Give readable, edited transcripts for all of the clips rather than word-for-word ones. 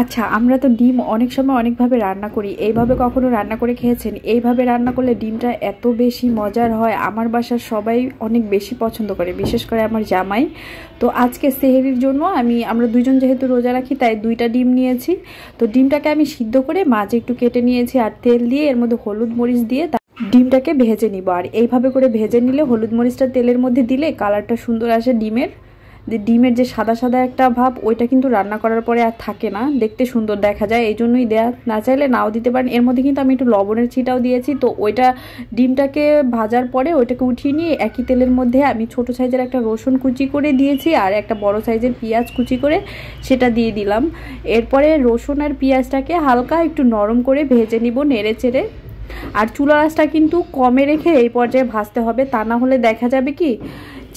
আচ্ছা, আমরা তো ডিম অনেক সময় অনেকভাবে রান্না করি। এইভাবে কখনো রান্না করে খেয়েছেন? এইভাবে রান্না করলে ডিমটা এত বেশি মজার হয়, আমার বাসার সবাই অনেক বেশি পছন্দ করে, বিশেষ করে আমার জামাই। তো আজকে সেহরির জন্য আমরা দুইজন যেহেতু রোজা রাখি, তাই 2টা ডিম নিয়েছি। তো ডিমটাকে আমি সিদ্ধ করে মাঝে একটু কেটে নিয়েছি, আর তেল দিয়ে এর মধ্যে হলুদ মরিচ দিয়ে ডিমটাকে ভেজে নিব। আর এইভাবে করে ভেজে নিলে, হলুদ মরিচটা তেলের মধ্যে দিলে কালারটা সুন্দর আসে ডিমের যে সাদা সাদা একটা ভাব, ওইটা কিন্তু রান্না করার পরে আর থাকে না, দেখতে সুন্দর দেখা যায়। এই জন্যই দেয়া, না চাইলে নাও দিতে পারেন। এর মধ্যে কিন্তু আমি একটু লবণের ছিটাও দিয়েছি। তো ওইটা ডিমটাকে ভাজার পরে ওইটাকে উঠিয়ে নিয়ে একই তেলের মধ্যে আমি ছোট সাইজের একটা রসুন কুচি করে দিয়েছি, আর একটা বড় সাইজের পেঁয়াজ কুচি করে সেটা দিয়ে দিলাম। এরপরে রসুন আর পেঁয়াজটাকে হালকা একটু নরম করে ভেজে নিব নেড়ে চেড়ে। আর চুলা আঁচটা কিন্তু কমে রেখে এই পর্যায়ে ভাজতে হবে, তা না হলে দেখা যাবে কি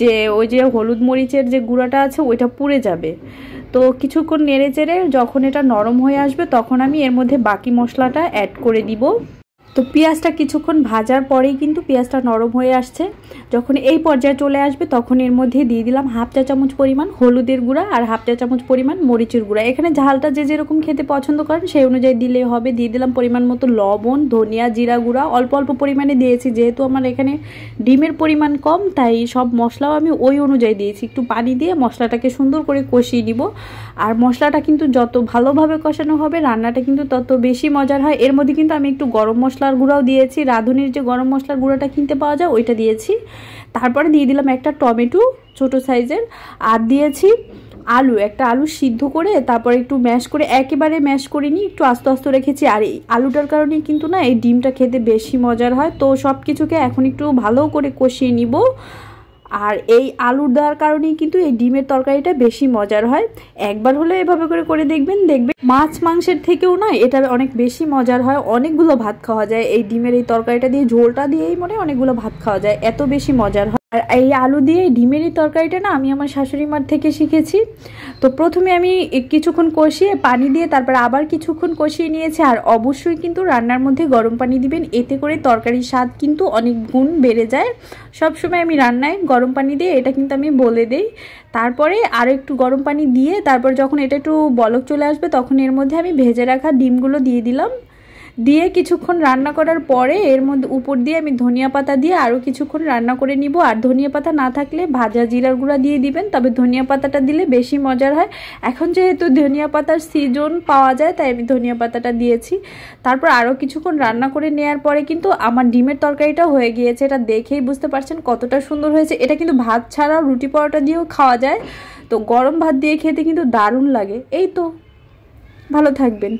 যে ওই যে হলুদ মরিচের যে গুঁড়াটা আছে ওইটা পুড়ে যাবে। তো কিছুক্ষণ নেড়ে চেড়ে যখন এটা নরম হয়ে আসবে, তখন আমি এর মধ্যে বাকি মশলাটা অ্যাড করে দিব। তো পেঁয়াজটা কিছুক্ষণ ভাজার পরেই কিন্তু পেঁয়াজটা নরম হয়ে আসছে। যখন এই পর্যায়ে চলে আসবে, তখন এর মধ্যে দিয়ে দিলাম 1/2 চা চামচ পরিমাণ হলুদের গুঁড়া আর 1/2 চা চামচ পরিমাণ মরিচের গুঁড়া। এখানে ঝালটা যে যেরকম খেতে পছন্দ করেন সেই অনুযায়ী দিলেই হবে। দিয়ে দিলাম পরিমাণ মতো লবণ, ধনিয়া জিরা গুঁড়া অল্প অল্প পরিমাণে দিয়েছি, যেহেতু আমার এখানে ডিমের পরিমাণ কম, তাই সব মশলাও আমি ওই অনুযায়ী দিয়েছি। একটু পানি দিয়ে মশলাটাকে সুন্দর করে কষিয়ে নিব। আর মশলাটা কিন্তু যত ভালোভাবে কষানো হবে, রান্নাটা কিন্তু তত বেশি মজার হয়। এর মধ্যে কিন্তু আমি একটু গরম মশলার গুঁড়াও দিয়েছি, রাঁধুনির যে গরম মশলার গুঁড়াটা কিনতে পাওয়া যায় ওইটা দিয়েছি। তারপরে দিয়ে দিলাম একটা টমেটো ছোট সাইজের, আর দিয়েছি একটা আলু সিদ্ধ করে তারপরে একটু ম্যাশ করে, একেবারে ম্যাশ করিনি, একটু আস্তে আস্তে রেখেছি। আর এই আলুটার কারণেই কিন্তু না এই ডিমটা খেতে বেশি মজার হয়। তো সব কিছুকে এখন একটু ভালো করে কষিয়ে নিব। আর এই আলুর দেওয়ার কারণেই কিন্তু এই ডিমের তরকারিটা বেশি মজার হয়। একবার হলে এভাবে করে দেখবেন মাছ মাংসের থেকেও না এটা অনেক বেশি মজার হয়। অনেকগুলো ভাত খাওয়া যায় এই ডিমের এই তরকারিটা দিয়ে, ঝোলটা দিয়েই অনেকগুলো ভাত খাওয়া যায়, এত বেশি মজার হয়। আর এই আলু দিয়ে ডিমের এই তরকারিটা না আমি আমার শাশুড়ি মার থেকে শিখেছি। তো প্রথমে আমি কিছুক্ষণ কষিয়ে পানি দিয়ে তারপর আবার কিছুক্ষণ কষিয়ে নিয়েছি। আর অবশ্যই কিন্তু রান্নার মধ্যে গরম পানি দিবেন, এতে করে তরকারির স্বাদ কিন্তু অনেক গুণ বেড়ে যায়। সবসময় আমি রান্নায় গরম পানি দিয়ে, এটা কিন্তু আমি বলে দেই। তারপরে আরও একটু গরম পানি দিয়ে তারপর যখন এটা একটু বলক চলে আসবে, তখন এর মধ্যে আমি ভেজে রাখা ডিমগুলো দিয়ে দিলাম। দিয়ে কিছুক্ষণ রান্না করার পরে এর মধ্যে উপর দিয়ে আমি ধনিয়া পাতা দিয়ে আরও কিছুক্ষণ রান্না করে নিব। আর ধনিয়া পাতা না থাকলে ভাজা জিরার গুঁড়া দিয়ে দিবেন, তবে ধনিয়া পাতাটা দিলে বেশি মজার হয়। এখন যেহেতু ধনিয়া পাতার সিজন পাওয়া যায়, তাই আমি ধনিয়া পাতাটা দিয়েছি। তারপর আরও কিছুক্ষণ রান্না করে নেওয়ার পরে কিন্তু আমার ডিমের তরকারিটা হয়ে গিয়েছে। এটা দেখেই বুঝতে পারছেন কতটা সুন্দর হয়েছে। এটা কিন্তু ভাত ছাড়াও রুটি পরোটা দিয়েও খাওয়া যায়। তো গরম ভাত দিয়ে খেতে কিন্তু দারুণ লাগে। এই তো, ভালো থাকবেন।